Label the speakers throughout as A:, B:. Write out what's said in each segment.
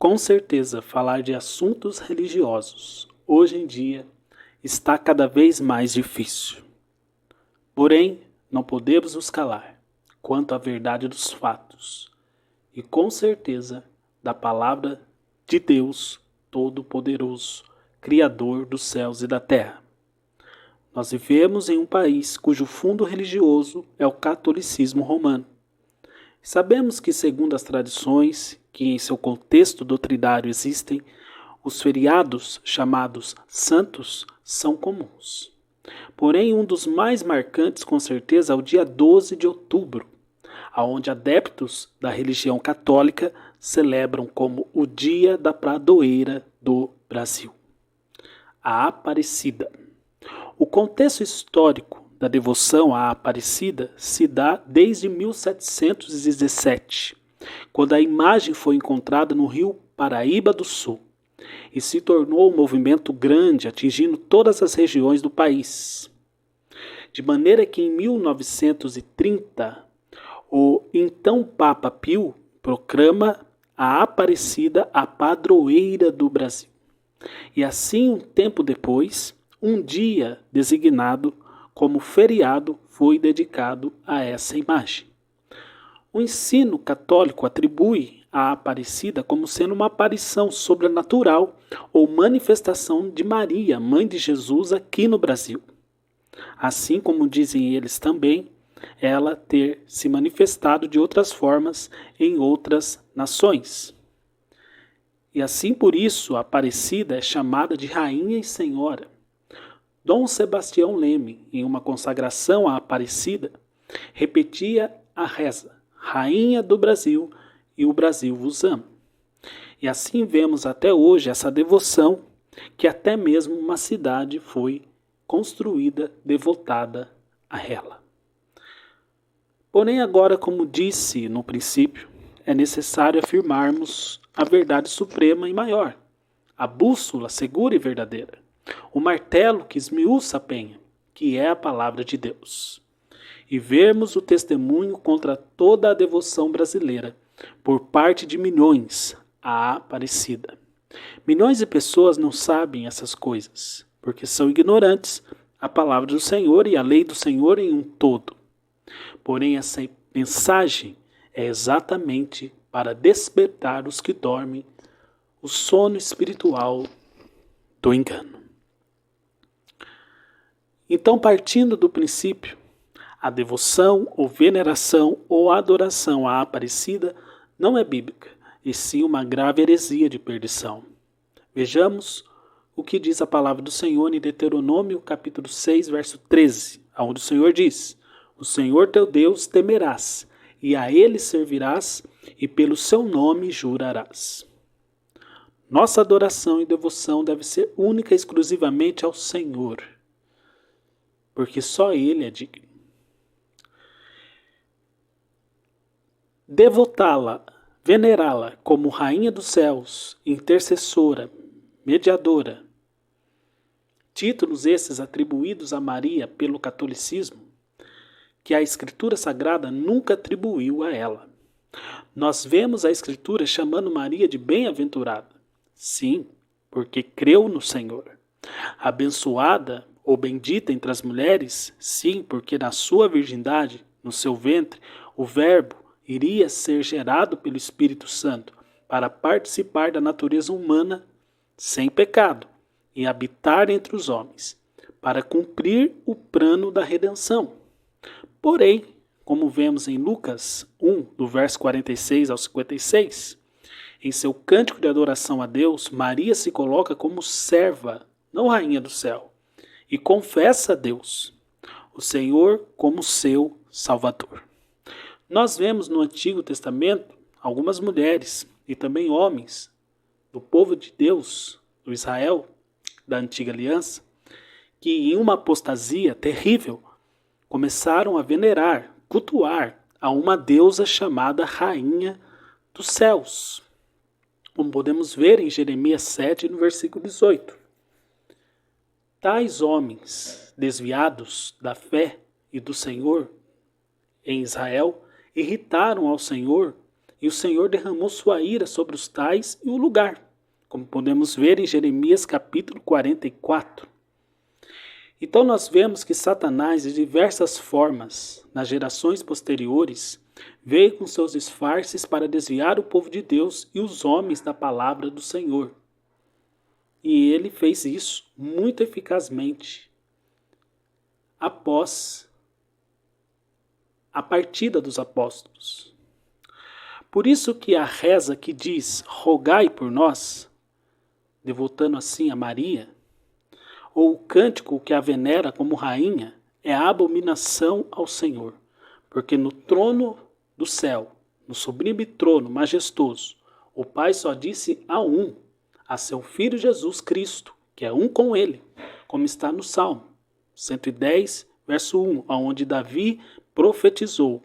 A: Com certeza, falar de assuntos religiosos, hoje em dia, está cada vez mais difícil. Porém, não podemos nos calar quanto à verdade dos fatos e, com certeza, da palavra de Deus Todo-Poderoso, Criador dos céus e da terra. Nós vivemos em um país cujo fundo religioso é o catolicismo romano. Sabemos que, segundo as tradições, que em seu contexto doutrinário existem, os feriados chamados santos são comuns. Porém, um dos mais marcantes, com certeza, é o dia 12 de outubro, onde adeptos da religião católica celebram como o Dia da Padroeira do Brasil, a Aparecida. O contexto histórico da devoção à Aparecida se dá desde 1717, quando a imagem foi encontrada no rio Paraíba do Sul e se tornou um movimento grande, atingindo todas as regiões do país. De maneira que em 1930, o então Papa Pio proclama a Aparecida a padroeira do Brasil. E assim, um tempo depois, um dia designado como feriado foi dedicado a essa imagem. O ensino católico atribui a Aparecida como sendo uma aparição sobrenatural ou manifestação de Maria, mãe de Jesus, aqui no Brasil. Assim como dizem eles também, ela ter se manifestado de outras formas em outras nações. E assim por isso a Aparecida é chamada de Rainha e Senhora. Dom Sebastião Leme, em uma consagração à Aparecida, repetia a reza: Rainha do Brasil e o Brasil vos ama. E assim vemos até hoje essa devoção, que até mesmo uma cidade foi construída, devotada a ela. Porém, agora, como disse no princípio, é necessário afirmarmos a verdade suprema e maior, a bússola segura e verdadeira, o martelo que esmiuça a penha, que é a palavra de Deus. E vermos o testemunho contra toda a devoção brasileira, por parte de milhões, à Aparecida. Milhões de pessoas não sabem essas coisas, porque são ignorantes a palavra do Senhor e a lei do Senhor em um todo. Porém, essa mensagem é exatamente para despertar os que dormem o sono espiritual do engano. Então, partindo do princípio, a devoção ou veneração ou adoração à Aparecida não é bíblica, e sim uma grave heresia de perdição. Vejamos o que diz a palavra do Senhor em Deuteronômio capítulo 6, verso 13, onde o Senhor diz: O Senhor teu Deus temerás, e a ele servirás, e pelo seu nome jurarás. Nossa adoração e devoção deve ser única e exclusivamente ao Senhor, porque só Ele é digno. Devotá-la, venerá-la como Rainha dos Céus, intercessora, mediadora, títulos esses atribuídos a Maria pelo catolicismo, que a Escritura Sagrada nunca atribuiu a ela. Nós vemos a Escritura chamando Maria de bem-aventurada. Sim, porque creu no Senhor. Abençoada ou bendita entre as mulheres? Sim, porque na sua virgindade, no seu ventre, o Verbo iria ser gerado pelo Espírito Santo para participar da natureza humana sem pecado e habitar entre os homens, para cumprir o plano da redenção. Porém, como vemos em Lucas 1, do verso 46 ao 56, em seu cântico de adoração a Deus, Maria se coloca como serva, não rainha do céu, e confessa a Deus, o Senhor, como seu Salvador. Nós vemos no Antigo Testamento algumas mulheres e também homens do povo de Deus, do Israel, da Antiga Aliança, que em uma apostasia terrível começaram a venerar, cultuar a uma deusa chamada Rainha dos Céus, como podemos ver em Jeremias 7, no versículo 18. Tais homens desviados da fé e do Senhor em Israel irritaram ao Senhor e o Senhor derramou sua ira sobre os tais e o lugar, como podemos ver em Jeremias capítulo 44. Então nós vemos que Satanás, de diversas formas, nas gerações posteriores, veio com seus disfarces para desviar o povo de Deus e os homens da palavra do Senhor. E ele fez isso muito eficazmente após a partida dos apóstolos. Por isso que a reza que diz, rogai por nós, devotando assim a Maria, ou o cântico que a venera como rainha, é a abominação ao Senhor, porque no trono do céu, no sublime trono majestoso, o Pai só disse a seu Filho Jesus Cristo, que é um com ele, como está no Salmo 110, verso 1, onde Davi profetizou.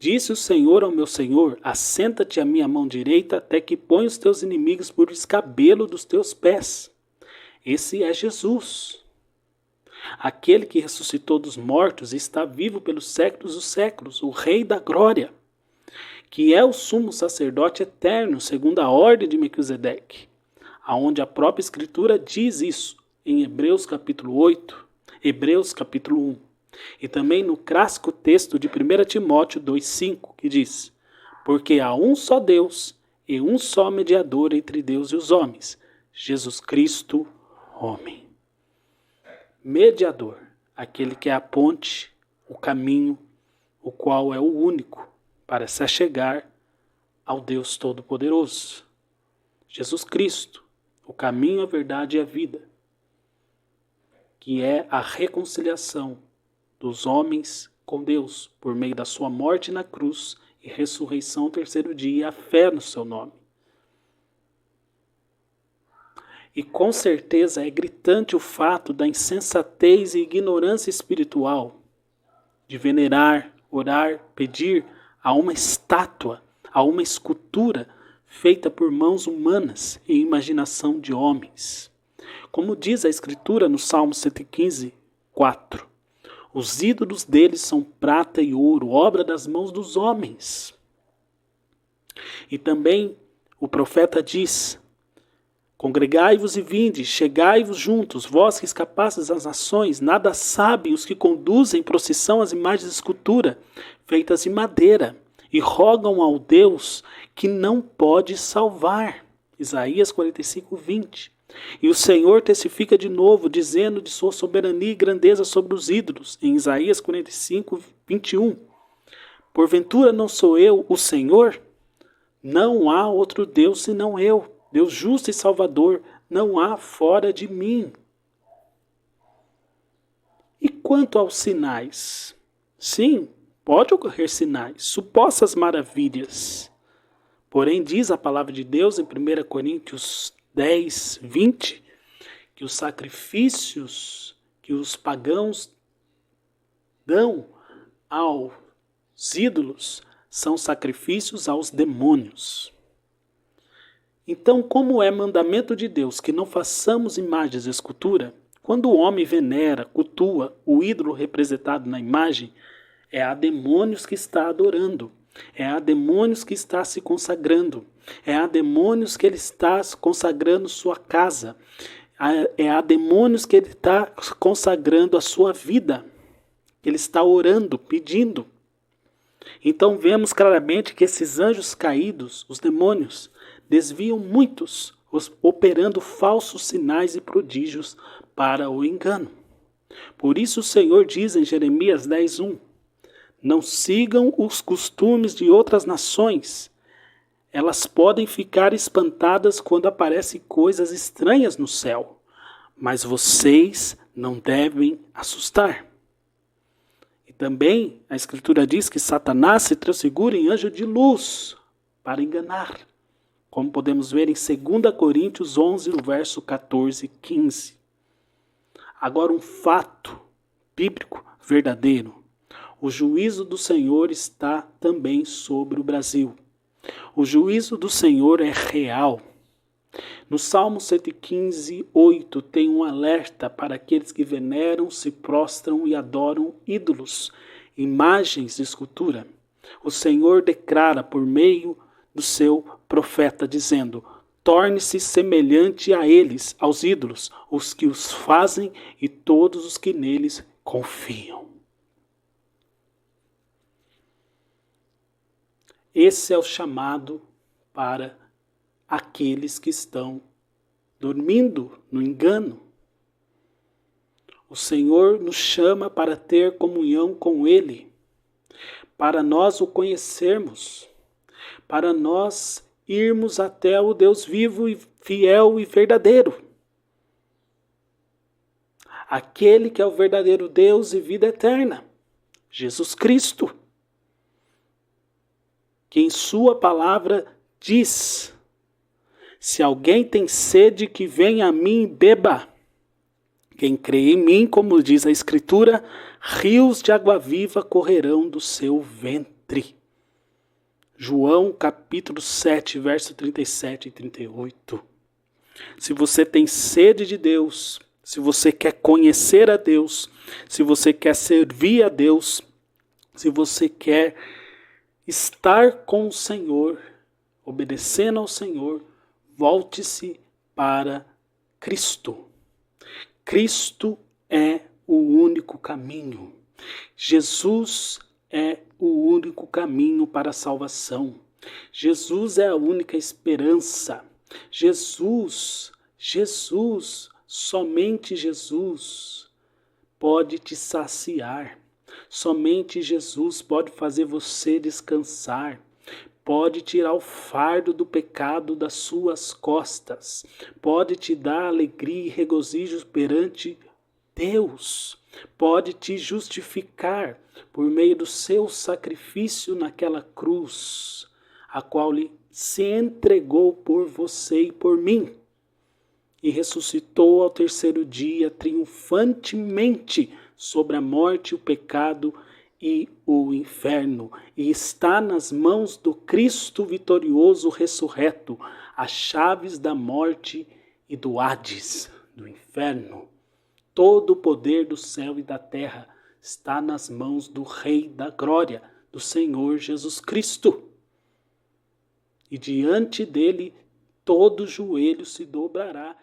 A: Disse o Senhor ao meu Senhor, assenta-te à minha mão direita, até que ponha os teus inimigos por escabelo dos teus pés. Esse é Jesus, aquele que ressuscitou dos mortos e está vivo pelos séculos dos séculos, o Rei da glória, que é o sumo sacerdote eterno, segundo a ordem de Melquisedeque, aonde a própria Escritura diz isso, em Hebreus capítulo 8, Hebreus capítulo 1, e também no clássico texto de 1 Timóteo 2,5, que diz, porque há um só Deus e um só mediador entre Deus e os homens, Jesus Cristo, homem. Mediador, aquele que é a ponte, o caminho, o qual é o único para se achegar ao Deus Todo-Poderoso. Jesus Cristo, o caminho, a verdade e a vida, que é a reconciliação dos homens com Deus por meio da sua morte na cruz e ressurreição ao terceiro dia e a fé no seu nome. E com certeza é gritante o fato da insensatez e ignorância espiritual de venerar, orar, pedir a uma estátua, a uma escultura feita por mãos humanas e imaginação de homens. Como diz a Escritura no Salmo 115, 4, os ídolos deles são prata e ouro, obra das mãos dos homens. E também o profeta diz, congregai-vos e vinde, chegai-vos juntos, vós que escapastes das nações, nada sabem os que conduzem procissão às imagens de escultura, feitas de madeira, e rogam ao Deus que não pode salvar. Isaías 45, 20. E o Senhor testifica de novo, dizendo de sua soberania e grandeza sobre os ídolos, em Isaías 45, 21. Porventura não sou eu o Senhor? Não há outro Deus senão eu. Deus justo e salvador, não há fora de mim. E quanto aos sinais? Sim, pode ocorrer sinais, supostas maravilhas. Porém, diz a palavra de Deus em 1 Coríntios 10, 20, que os sacrifícios que os pagãos dão aos ídolos são sacrifícios aos demônios. Então, como é mandamento de Deus que não façamos imagens de escultura, quando o homem venera, cultua o ídolo representado na imagem, é a demônios que está adorando, é a demônios que está se consagrando, é a demônios que ele está consagrando sua casa, é a demônios que ele está consagrando a sua vida, que ele está orando, pedindo. Então vemos claramente que esses anjos caídos, os demônios, desviam muitos, operando falsos sinais e prodígios para o engano. Por isso o Senhor diz em Jeremias 10:1, não sigam os costumes de outras nações. Elas podem ficar espantadas quando aparecem coisas estranhas no céu, mas vocês não devem assustar. E também a Escritura diz que Satanás se transfigura em anjo de luz para enganar, como podemos ver em 2 Coríntios 11, no verso 14 e 15. Agora um fato bíblico verdadeiro. O juízo do Senhor está também sobre o Brasil. O juízo do Senhor é real. No Salmo 115, 8, tem um alerta para aqueles que veneram, se prostram e adoram ídolos, imagens de escultura. O Senhor declara por meio do seu profeta, dizendo: torne-se semelhante a eles, aos ídolos, os que os fazem e todos os que neles confiam. Esse é o chamado para aqueles que estão dormindo no engano. O Senhor nos chama para ter comunhão com Ele, para nós o conhecermos, para nós irmos até o Deus vivo e fiel e verdadeiro. Aquele que é o verdadeiro Deus e vida eterna, Jesus Cristo, que em sua palavra diz: se alguém tem sede, que venha a mim e beba. Quem crê em mim, como diz a Escritura, rios de água viva correrão do seu ventre. João capítulo 7, verso 37 e 38. Se você tem sede de Deus, se você quer conhecer a Deus, se você quer servir a Deus, se você quer estar com o Senhor, obedecendo ao Senhor, volte-se para Cristo. Cristo é o único caminho. Jesus é o único caminho para a salvação. Jesus é a única esperança. Jesus, somente Jesus pode te saciar. Somente Jesus pode fazer você descansar. Pode tirar o fardo do pecado das suas costas. Pode te dar alegria e regozijo perante Deus. Pode te justificar por meio do seu sacrifício naquela cruz, a qual Ele se entregou por você e por mim. E ressuscitou ao terceiro dia triunfantemente sobre a morte, o pecado e o inferno, e está nas mãos do Cristo vitorioso ressurreto, as chaves da morte e do Hades, do inferno. Todo o poder do céu e da terra está nas mãos do Rei da Glória, do Senhor Jesus Cristo. E diante dele todo joelho se dobrará